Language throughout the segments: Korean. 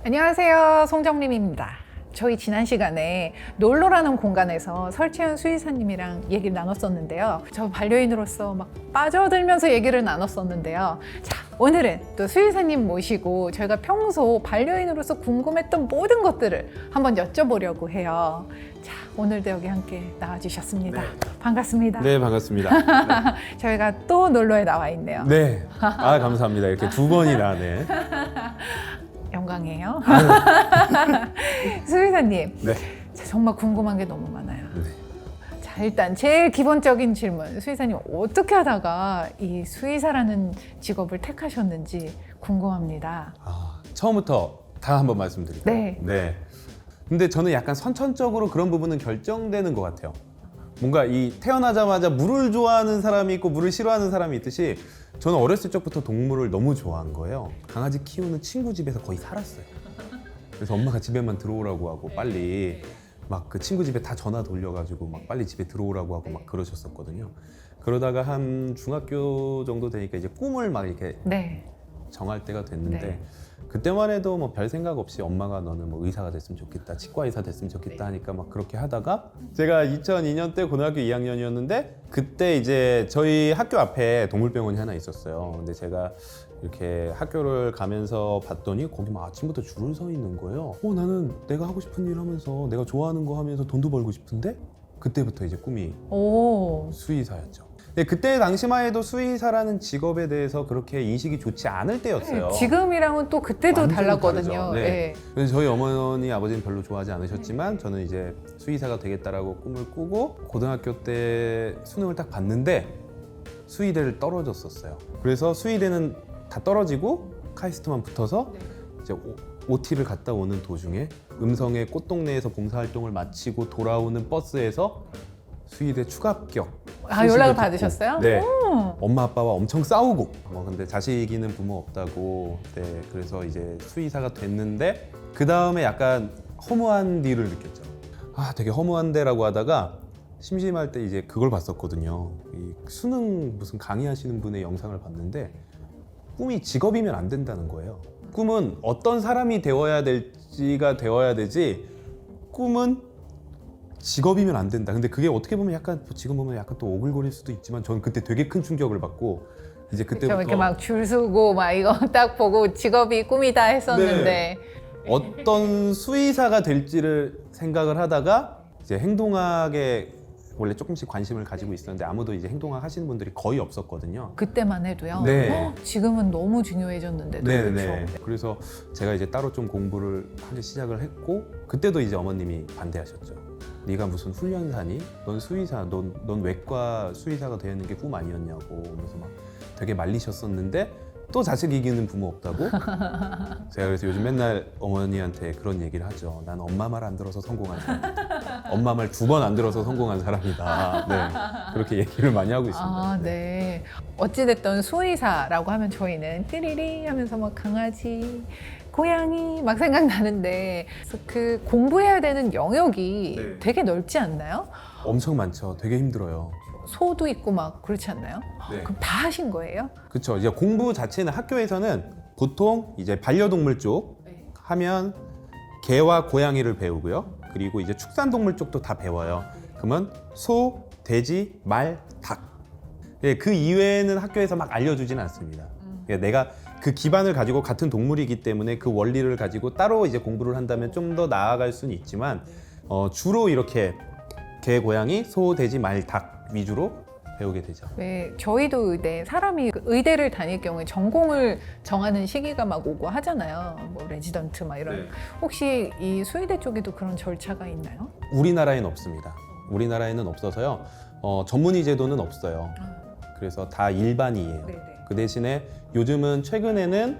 안녕하세요, 송정림입니다. 저희 지난 시간에 놀러라는 공간에서 설채연 수의사님이랑 얘기를 나눴었는데요. 저 반려인으로서 막 빠져들면서 얘기를 나눴었는데요. 자, 오늘은 또 수의사님 모시고 저희가 평소 반려인으로서 궁금했던 모든 것들을 한번 여쭤보려고 해요. 자, 오늘도 여기 함께 나와주셨습니다. 네. 반갑습니다. 네, 반갑습니다. 네. 저희가 또 놀러에 나와 있네요. 네. 아, 감사합니다. 이렇게 두 번이나. 네. 영광이에요. 수의사님, 네. 정말 궁금한 게 너무 많아요. 네. 자, 일단 제일 기본적인 질문, 수의사님 어떻게 하다가 이 수의사라는 직업을 택하셨는지 궁금합니다. 처음부터 다 한번 말씀드릴게요. 네. 네. 근데 저는 약간 선천적으로 그런 부분은 결정되는 것 같아요. 뭔가 이 태어나자마자 물을 좋아하는 사람이 있고 물을 싫어하는 사람이 있듯이 저는 어렸을 적부터 동물을 너무 좋아한 거예요. 강아지 키우는 친구 집에서 거의 살았어요. 그래서 엄마가 집에만 들어오라고 하고 빨리 막 그 친구 집에 다 전화 돌려가지고 막 빨리 집에 들어오라고 하고 막 그러셨었거든요. 그러다가 한 중학교 정도 되니까 이제 꿈을 막 이렇게 네. 정할 때가 됐는데 네. 그때만 해도 뭐 별 생각 없이 엄마가 너는 뭐 의사가 됐으면 좋겠다, 치과 의사 됐으면 좋겠다 하니까 막 그렇게 하다가 제가 2002년 때 고등학교 2학년이었는데 그때 이제 저희 학교 앞에 동물병원이 하나 있었어요. 근데 제가 이렇게 학교를 가면서 봤더니 거기 막 아침부터 줄을 서 있는 거예요. 나는 내가 하고 싶은 일 하면서 내가 좋아하는 거 하면서 돈도 벌고 싶은데 그때부터 이제 꿈이 오. 수의사였죠. 네, 그때 당시만 해도 수의사라는 직업에 대해서 그렇게 인식이 좋지 않을 때였어요. 지금이랑은 또 그때도 완전히 달랐거든요. 다르죠. 네. 네. 그래서 저희 어머니 아버지는 별로 좋아하지 않으셨지만 저는 이제 수의사가 되겠다라고 꿈을 꾸고 고등학교 때 수능을 딱 봤는데 수의대를 떨어졌었어요. 그래서 수의대는 다 떨어지고 카이스트만 붙어서 이제 OT를 갔다 오는 도중에 음성의 꽃동네에서 봉사활동을 마치고 돌아오는 버스에서 수의대 추가 합격 연락을 소식을 받으셨어요? 듣고, 네. 오. 엄마 아빠와 엄청 싸우고 근데 자식 이기는 부모 없다고 그래서 이제 수의사가 됐는데 그 다음에 약간 허무한 뒤를 느꼈죠. 되게 허무한데라고 하다가 심심할 때 이제 그걸 봤었거든요. 이 수능 무슨 강의하시는 분의 영상을 봤는데 꿈이 직업이면 안 된다는 거예요. 꿈은 어떤 사람이 되어야 될지가 되어야 되지 꿈은 직업이면 안 된다. 근데 그게 어떻게 보면 약간 지금 보면 약간 또 오글거릴 수도 있지만 저는 그때 되게 큰 충격을 받고 이제 그때부터 이렇게 막 줄 서고 막 이거 딱 보고 직업이 꿈이다 했었는데 네. 어떤 수의사가 될지를 생각을 하다가 이제 행동학에 원래 조금씩 관심을 가지고 있었는데 아무도 이제 행동학 하시는 분들이 거의 없었거든요. 그때만 해도요. 네. 지금은 너무 중요해졌는데도. 네. 그렇죠. 그래서 제가 이제 따로 좀 공부를 하기 시작을 했고 그때도 이제 어머님이 반대하셨죠. 네가 무슨 훈련사니? 넌 수의사, 넌 외과 수의사가 되는 게 꿈 아니었냐고. 그래서 막 되게 말리셨었는데 또 자식 이기는 부모 없다고. 제가 그래서 요즘 맨날 어머니한테 그런 얘기를 하죠. 난 엄마 말 안 들어서 성공한 사람이다. 엄마 말 2번 안 들어서 성공한 사람이다. 네, 그렇게 얘기를 많이 하고 있습니다. 네. 어찌됐든 수의사라고 하면 저희는 띠리리 하면서 막 강아지, 고양이 막 생각나는데 그 공부해야 되는 영역이 네. 되게 넓지 않나요? 엄청 많죠. 되게 힘들어요. 소도 있고 막 그렇지 않나요? 네. 그럼 다 하신 거예요? 그렇죠. 이제 공부 자체는 학교에서는 보통 이제 반려동물 쪽 하면 개와 고양이를 배우고요. 그리고 이제 축산동물 쪽도 다 배워요. 그러면 소, 돼지, 말, 닭. 그 이외에는 학교에서 막 알려주지는 않습니다. 내가 그 기반을 가지고 같은 동물이기 때문에 그 원리를 가지고 따로 이제 공부를 한다면 좀 더 나아갈 수는 있지만 주로 이렇게 개, 고양이, 소, 돼지, 말, 닭 위주로 배우게 되죠. 네, 저희도 의대, 사람이 그 의대를 다닐 경우에 전공을 정하는 시기가 막 오고 하잖아요. 뭐 레지던트 막 이런. 네. 혹시 이 수의대 쪽에도 그런 절차가 있나요? 우리나라에는 없습니다. 우리나라에는 없어서요. 전문의 제도는 없어요. 그래서 다 일반이에요. 네네. 그 대신에 요즘은 최근에는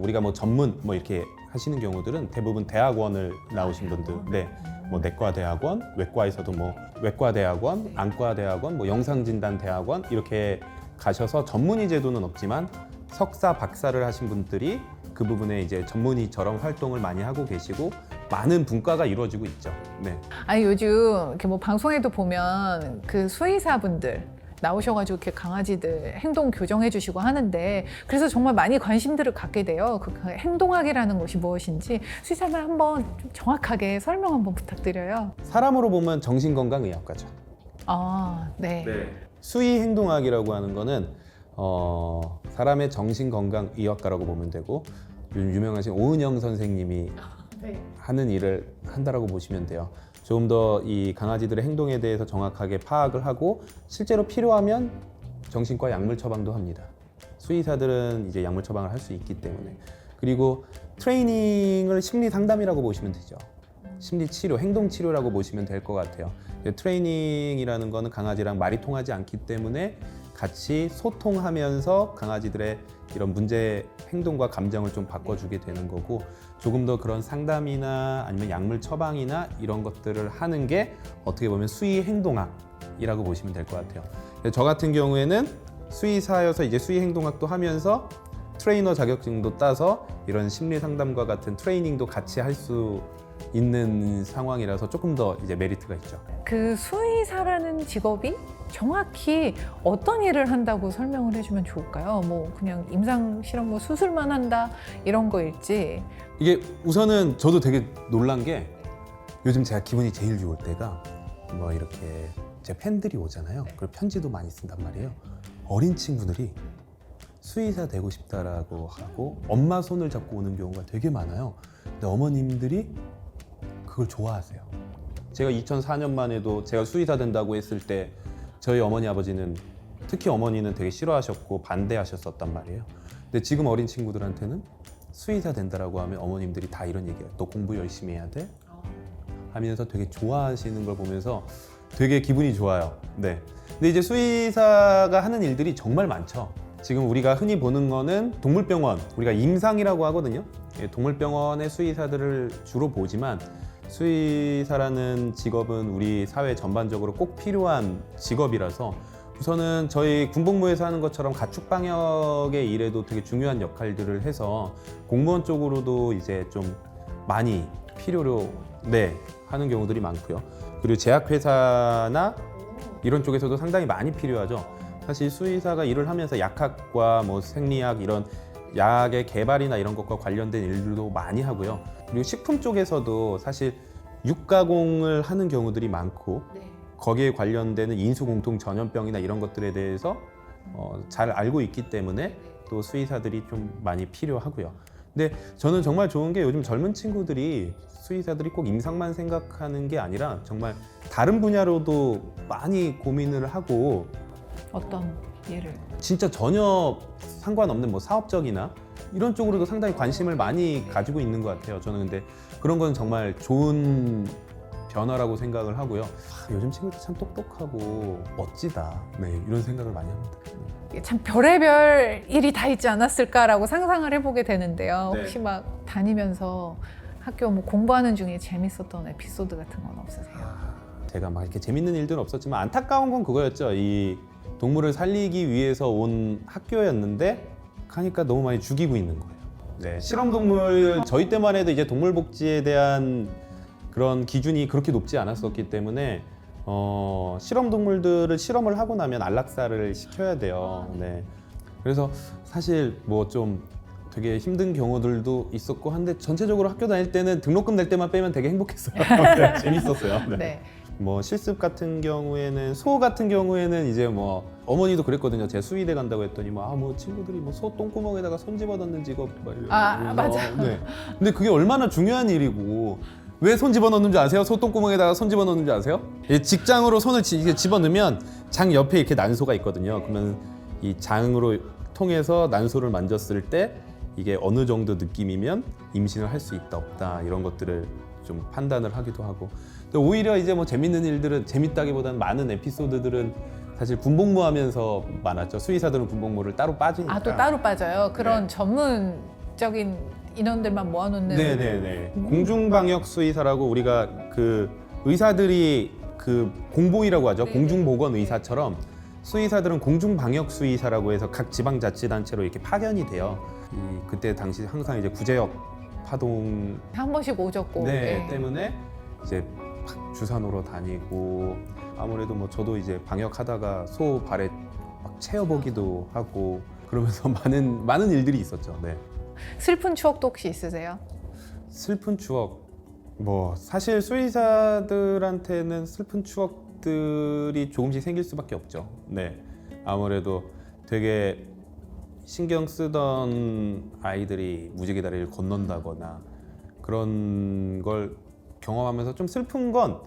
우리가 뭐 전문 뭐 이렇게 하시는 경우들은 대부분 대학원을 나오신 분들, 네, 뭐 내과 대학원, 외과에서도 뭐 외과 대학원, 안과 대학원, 뭐 영상진단 대학원 이렇게 가셔서 전문의 제도는 없지만 석사, 박사를 하신 분들이 그 부분에 이제 전문의처럼 활동을 많이 하고 계시고 많은 분과가 이루어지고 있죠. 네. 아니 요즘 이렇게 뭐 방송에도 보면 그 수의사분들 나오셔가지고 이렇게 강아지들 행동 교정해주시고 하는데 그래서 정말 많이 관심들을 갖게 돼요. 그 행동학이라는 것이 무엇인지 수의사님 한번 좀 정확하게 설명 한번 부탁드려요. 사람으로 보면 정신건강의학과죠. 아, 네. 수의 행동학이라고 하는 거는 사람의 정신건강의학과라고 보면 되고 요즘 유명하신 오은영 선생님이 네. 하는 일을 한다라고 보시면 돼요. 조금 더 이 강아지들의 행동에 대해서 정확하게 파악을 하고 실제로 필요하면 정신과 약물 처방도 합니다. 수의사들은 이제 약물 처방을 할 수 있기 때문에. 그리고 트레이닝을 심리 상담이라고 보시면 되죠. 심리 치료, 행동 치료라고 보시면 될 것 같아요. 트레이닝이라는 거는 강아지랑 말이 통하지 않기 때문에 같이 소통하면서 강아지들의 이런 문제 행동과 감정을 좀 바꿔주게 되는 거고, 조금 더 그런 상담이나 아니면 약물 처방이나 이런 것들을 하는 게 어떻게 보면 수의 행동학이라고 보시면 될 것 같아요. 저 같은 경우에는 수의사여서 이제 수의 행동학도 하면서 트레이너 자격증도 따서 이런 심리 상담과 같은 트레이닝도 같이 할 수 있는 상황이라서 조금 더 이제 메리트가 있죠. 그 수의사라는 직업이 정확히 어떤 일을 한다고 설명을 해주면 좋을까요? 뭐 그냥 임상 실험 뭐 수술만 한다 이런 거일지. 이게 우선은 저도 되게 놀란 게 요즘 제가 기분이 제일 좋을 때가 뭐 이렇게 제 팬들이 오잖아요. 그리고 편지도 많이 쓴단 말이에요. 어린 친구들이 수의사 되고 싶다라고 하고 엄마 손을 잡고 오는 경우가 되게 많아요. 근데 어머님들이 그걸 좋아하세요. 제가 2004년만 해도 제가 수의사 된다고 했을 때 저희 어머니 아버지는, 특히 어머니는 되게 싫어하셨고 반대하셨었단 말이에요. 근데 지금 어린 친구들한테는 수의사 된다라고 하면 어머님들이 다 이런 얘기해요. 너 공부 열심히 해야 돼? 하면서 되게 좋아하시는 걸 보면서 되게 기분이 좋아요. 네. 근데 이제 수의사가 하는 일들이 정말 많죠. 지금 우리가 흔히 보는 거는 동물병원, 우리가 임상이라고 하거든요. 동물병원의 수의사들을 주로 보지만 수의사라는 직업은 우리 사회 전반적으로 꼭 필요한 직업이라서 우선은 저희 군복무에서 하는 것처럼 가축 방역의 일에도 되게 중요한 역할들을 해서 공무원 쪽으로도 이제 좀 많이 필요로 하는 경우들이 많고요. 그리고 제약회사나 이런 쪽에서도 상당히 많이 필요하죠. 사실 수의사가 일을 하면서 약학과 뭐 생리학 이런 약의 개발이나 이런 것과 관련된 일들도 많이 하고요. 그리고 식품 쪽에서도 사실 육가공을 하는 경우들이 많고 거기에 관련되는 인수공통 전염병이나 이런 것들에 대해서 잘 알고 있기 때문에 또 수의사들이 좀 많이 필요하고요. 근데 저는 정말 좋은 게 요즘 젊은 친구들이 수의사들이 꼭 임상만 생각하는 게 아니라 정말 다른 분야로도 많이 고민을 하고 어떤 예를? 진짜 전혀 상관없는 뭐 사업적이나 이런 쪽으로도 상당히 관심을 많이 가지고 있는 것 같아요. 저는 근데 그런 건 정말 좋은 변화라고 생각을 하고요. 요즘 친구들 참 똑똑하고 멋지다. 네, 이런 생각을 많이 합니다. 참 별의별 일이 다 있지 않았을까라고 상상을 해보게 되는데요. 네. 혹시 막 다니면서 학교 뭐 공부하는 중에 재밌었던 에피소드 같은 건 없으세요? 제가 막 이렇게 재밌는 일들은 없었지만 안타까운 건 그거였죠. 이 동물을 살리기 위해서 온 학교였는데 가니까 너무 많이 죽이고 있는 거예요. 네, 실험동물 저희 때만 해도 이제 동물복지에 대한 그런 기준이 그렇게 높지 않았었기 때문에 실험동물들을 실험을 하고 나면 안락사를 시켜야 돼요. 네. 그래서 사실 뭐 좀 되게 힘든 경우들도 있었고 한데 전체적으로 학교 다닐 때는 등록금 낼 때만 빼면 되게 행복했어요. 네, 재밌었어요. 네. 네. 뭐 실습 같은 경우에는 소 같은 경우에는 이제 뭐 어머니도 그랬거든요. 제가 수의대 간다고 했더니 뭐 친구들이 뭐 소 똥구멍에다가 손 집어넣는 직업 막 이러면서. 맞아. 네. 근데 그게 얼마나 중요한 일이고 왜 손 집어넣는 줄 아세요? 소 똥구멍에다가 손 집어넣는 줄 아세요? 직장으로 손을 집어넣으면 장 옆에 이렇게 난소가 있거든요. 그러면 이 장으로 통해서 난소를 만졌을 때 이게 어느 정도 느낌이면 임신을 할 수 있다 없다 이런 것들을 좀 판단을 하기도 하고. 오히려 이제 뭐 재밌는 일들은 재밌다기보다는 많은 에피소드들은 사실 군복무하면서 많았죠. 수의사들은 군복무를 따로 빠지니까. 또 따로 빠져요. 그런 네. 전문적인 인원들만 모아놓는. 네네네. 공중방역 수의사라고 우리가 그 의사들이 그 공보이라고 하죠. 공중보건 의사처럼 수의사들은 공중방역 수의사라고 해서 각 지방자치단체로 이렇게 파견이 돼요. 그때 당시 항상 이제 구제역 파동 한 번씩 오졌고. 때문에 이제 주사 놓으러 다니고 아무래도 뭐 저도 이제 방역하다가 소 발에 막 채워보기도 하고 그러면서 많은 일들이 있었죠. 네. 슬픈 추억도 혹시 있으세요? 슬픈 추억 뭐 사실 수의사들한테는 슬픈 추억들이 조금씩 생길 수밖에 없죠. 네. 아무래도 되게 신경 쓰던 아이들이 무지개 다리를 건넌다거나 그런 걸 경험하면서 좀 슬픈 건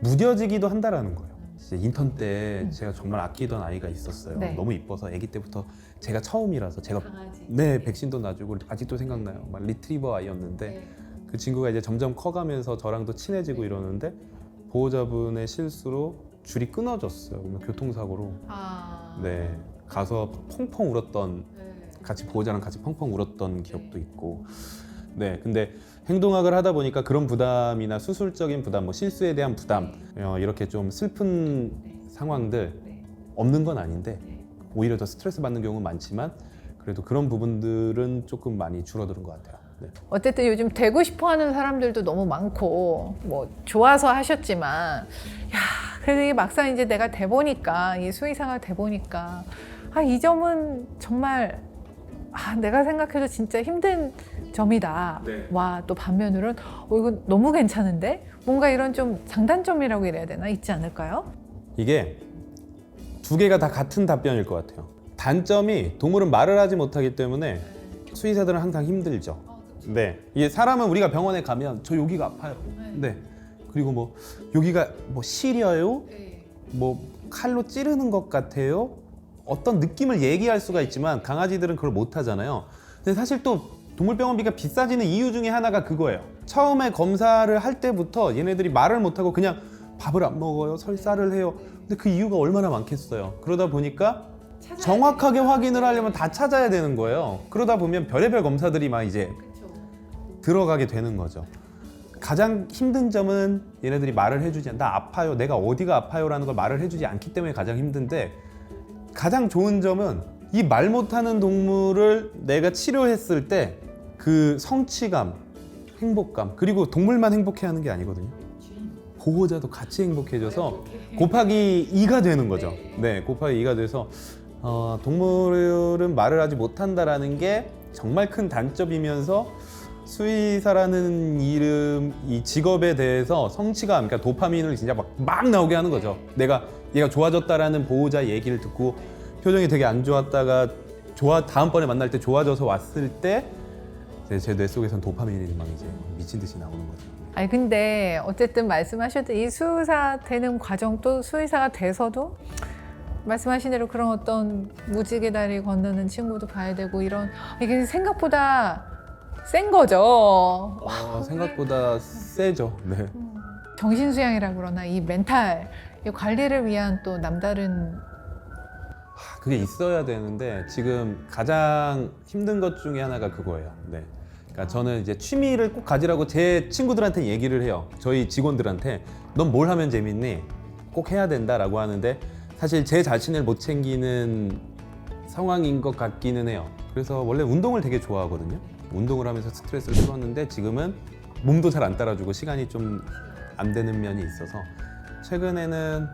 무뎌지기도 한다라는 거예요. 이제 인턴 때 제가 정말 아끼던 아이가 있었어요. 네. 너무 이뻐서 아기 때부터 제가 처음이라서 제가 강아지. 네 백신도 놔주고 아직도 생각나요. 막 리트리버 아이였는데 그 친구가 이제 점점 커가면서 저랑도 친해지고 이러는데 보호자분의 실수로 줄이 끊어졌어요. 교통사고로. 네 가서 펑펑 울었던 같이 보호자랑 같이 펑펑 울었던 기억도 있고. 네 근데 행동학을 하다 보니까 그런 부담이나 수술적인 부담, 뭐 실수에 대한 부담 이렇게 좀 슬픈 상황들 없는 건 아닌데 오히려 더 스트레스 받는 경우는 많지만 그래도 그런 부분들은 조금 많이 줄어드는 것 같아요. 네. 어쨌든 요즘 되고 싶어하는 사람들도 너무 많고 뭐 좋아서 하셨지만 야 그래도 이게 막상 이제 내가 돼 보니까 이 수의사가 돼 보니까 이 점은 정말 내가 생각해도 진짜 힘든 점이다. 네. 와 또 반면으로는 이거 너무 괜찮은데 뭔가 이런 좀 장단점이라고 이래야 되나 있지 않을까요? 이게 두 개가 다 같은 답변일 것 같아요. 단점이 동물은 말을 하지 못하기 때문에 수의사들은 항상 힘들죠. 네, 이게 사람은 우리가 병원에 가면 저 여기가 아파요. 네. 그리고 뭐 여기가 뭐 시려요? 뭐 칼로 찌르는 것 같아요? 어떤 느낌을 얘기할 수가 있지만 강아지들은 그걸 못 하잖아요. 근데 사실 또 동물병원비가 비싸지는 이유 중에 하나가 그거예요. 처음에 검사를 할 때부터 얘네들이 말을 못하고 그냥 밥을 안 먹어요, 설사를 해요. 근데 그 이유가 얼마나 많겠어요. 그러다 보니까 정확하게 확인을 하려면 다 찾아야 되는 거예요. 그러다 보면 별의별 검사들이 막 이제 들어가게 되는 거죠. 가장 힘든 점은 얘네들이 말을 해주지 나 아파요, 내가 어디가 아파요 라는 걸 말을 해주지 않기 때문에 가장 힘든데 가장 좋은 점은 이 말 못하는 동물을 내가 치료했을 때 그 성취감, 행복감 그리고 동물만 행복해하는 게 아니거든요. 보호자도 같이 행복해져서 곱하기 2가 되는 거죠. 네, 곱하기 2가 돼서 동물은 말을 하지 못한다라는 게 정말 큰 단점이면서 수의사라는 이름, 이 직업에 대해서 성취감, 그러니까 도파민을 진짜 막 나오게 하는 거죠. 내가 얘가 좋아졌다라는 보호자 얘기를 듣고 표정이 되게 안 좋았다가 다음번에 만날 때 좋아져서 왔을 때 제 뇌 속에선 도파민이 막 이제 미친 듯이 나오는 거죠. 아니 근데 어쨌든 말씀하셨던 이 수의사 되는 과정 또 수의사가 돼서도 말씀하신 대로 그런 어떤 무지개 다리 건너는 친구도 봐야 되고 이런 이게 생각보다 센 거죠. 생각보다 세죠. 네. 정신수양이라 그러나 이 멘탈 이 관리를 위한 또 남다른 그게 있어야 되는데 지금 가장 힘든 것 중에 하나가 그거예요. 네. 그러니까 저는 이제 취미를 꼭 가지라고 제 친구들한테 얘기를 해요. 저희 직원들한테 넌 뭘 하면 재밌니? 꼭 해야 된다라고 하는데 사실 제 자신을 못 챙기는 상황인 것 같기는 해요. 그래서 원래 운동을 되게 좋아하거든요. 운동을 하면서 스트레스를 풀었는데 지금은 몸도 잘 안 따라주고 시간이 좀 안 되는 면이 있어서 최근에는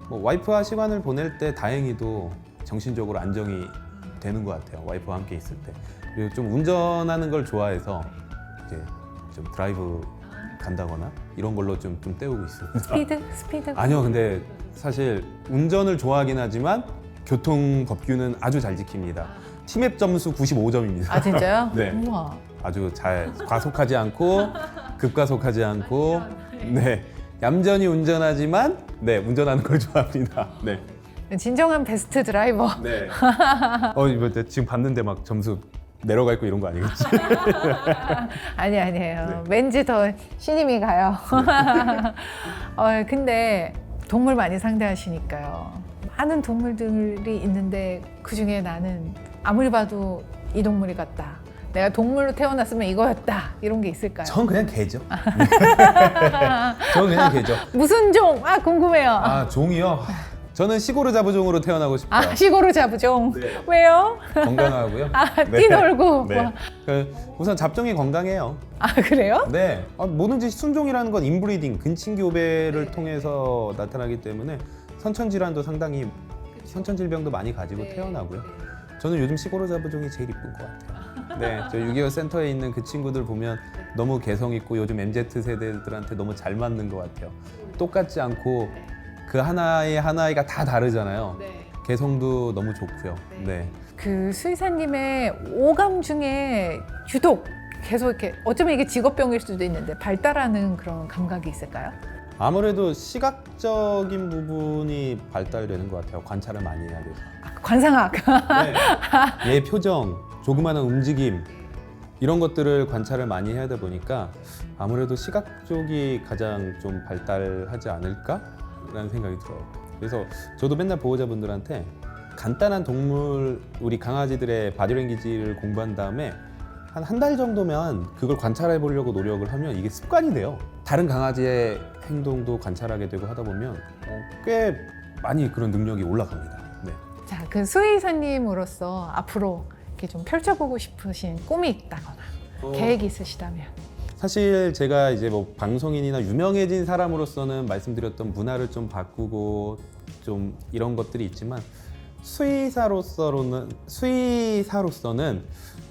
뭐 와이프와 시간을 보낼 때 다행히도 정신적으로 안정이 되는 것 같아요. 와이프와 함께 있을 때. 그리고 좀 운전하는 걸 좋아해서 이제 좀 드라이브 간다거나 이런 걸로 좀 때우고 있습니다. 스피드? 아니요, 근데 사실 운전을 좋아하긴 하지만 교통 법규는 아주 잘 지킵니다. 티맵 점수 95점입니다. 아 진짜요? 네. 우와. 아주 잘 과속하지 않고 급가속하지 않고 네 얌전히 운전하지만 네 운전하는 걸 좋아합니다. 네. 진정한 베스트 드라이버. 네. 이거 지금 봤는데 막 점수 내려가 있고 이런 거 아니겠지? 아니에요. 네. 왠지 더 신임이 가요. 근데 동물 많이 상대하시니까요. 많은 동물들이 있는데 그 중에 나는 아무리 봐도 이 동물이 같다. 내가 동물로 태어났으면 이거였다. 이런 게 있을까요? 전 그냥 개죠. 전 그냥 개죠. 무슨 종? 궁금해요. 종이요? 저는 시고르 자부종으로 태어나고 싶어요. 시고르 자부종. 네. 왜요? 건강하고요. 뛰놀고. 네. 우선 잡종이 건강해요. 그래요? 네. 뭐든지 순종이라는 건 인브리딩, 근친교배를 통해서 나타나기 때문에 선천 질환도 상당히 선천질병도 많이 가지고 태어나고요. 저는 요즘 시골어 자부종이 제일 이쁜 것 같아요. 네, 저 6.25 센터에 있는 그 친구들 보면 너무 개성 있고 요즘 MZ 세대들한테 너무 잘 맞는 것 같아요. 똑같지 않고 그 하나이가 다 다르잖아요. 개성도 너무 좋고요. 네. 그 수의사님의 오감 중에 유독 계속 이렇게 어쩌면 이게 직업병일 수도 있는데 발달하는 그런 감각이 있을까요? 아무래도 시각적인 부분이 발달되는 것 같아요. 관찰을 많이 해야 돼서. 관상학. 네. 얘 표정, 조그마한 움직임 이런 것들을 관찰을 많이 해야 되다 보니까 아무래도 시각 쪽이 가장 좀 발달하지 않을까라는 생각이 들어요. 그래서 저도 맨날 보호자분들한테 간단한 동물, 우리 강아지들의 바디랭귀지를 공부한 다음에 한 달 정도면 그걸 관찰해 보려고 노력을 하면 이게 습관이 돼요. 다른 강아지의 행동도 관찰하게 되고 하다 보면 꽤 많이 그런 능력이 올라갑니다. 네. 자, 그 수의사님으로서 앞으로 이렇게 좀 펼쳐보고 싶으신 꿈이 있다거나 계획이 있으시다면? 사실 제가 이제 뭐 방송인이나 유명해진 사람으로서는 말씀드렸던 문화를 좀 바꾸고 좀 이런 것들이 있지만 수의사로서는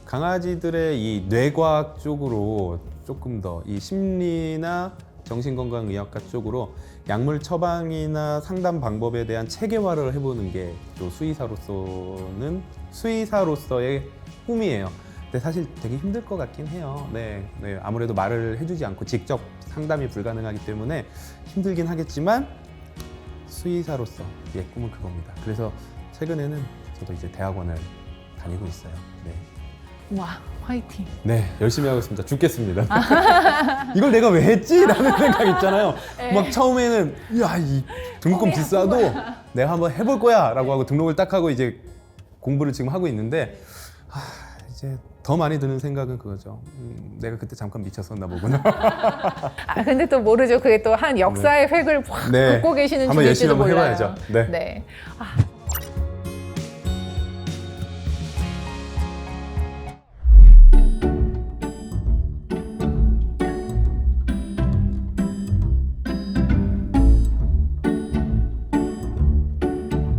강아지들의 이 뇌과학 쪽으로 조금 더 이 심리나 정신건강의학과 쪽으로 약물 처방이나 상담 방법에 대한 체계화를 해보는 게 또 수의사로서의 꿈이에요. 근데 사실 되게 힘들 것 같긴 해요. 네, 아무래도 말을 해주지 않고 직접 상담이 불가능하기 때문에 힘들긴 하겠지만 수의사로서 의 꿈은 그겁니다. 그래서 최근에는 저도 이제 대학원을 다니고 있어요. 네. 와, 화이팅. 네, 열심히 하고 있습니다. 죽겠습니다. 이걸 내가 왜 했지? 라는 생각 있잖아요. 막 처음에는 야, 이 등록금 비싸도 내가 한번 해볼 거야 라고 하고 등록을 딱 하고 이제 공부를 지금 하고 있는데 이제 더 많이 드는 생각은 그거죠. 내가 그때 잠깐 미쳤었나 보구나. 근데 또 모르죠. 그게 또 한 역사의 획을 확 긋고 계시는 한번 열심히 중일지도 한번 몰라요. 해봐야죠. 네. 네.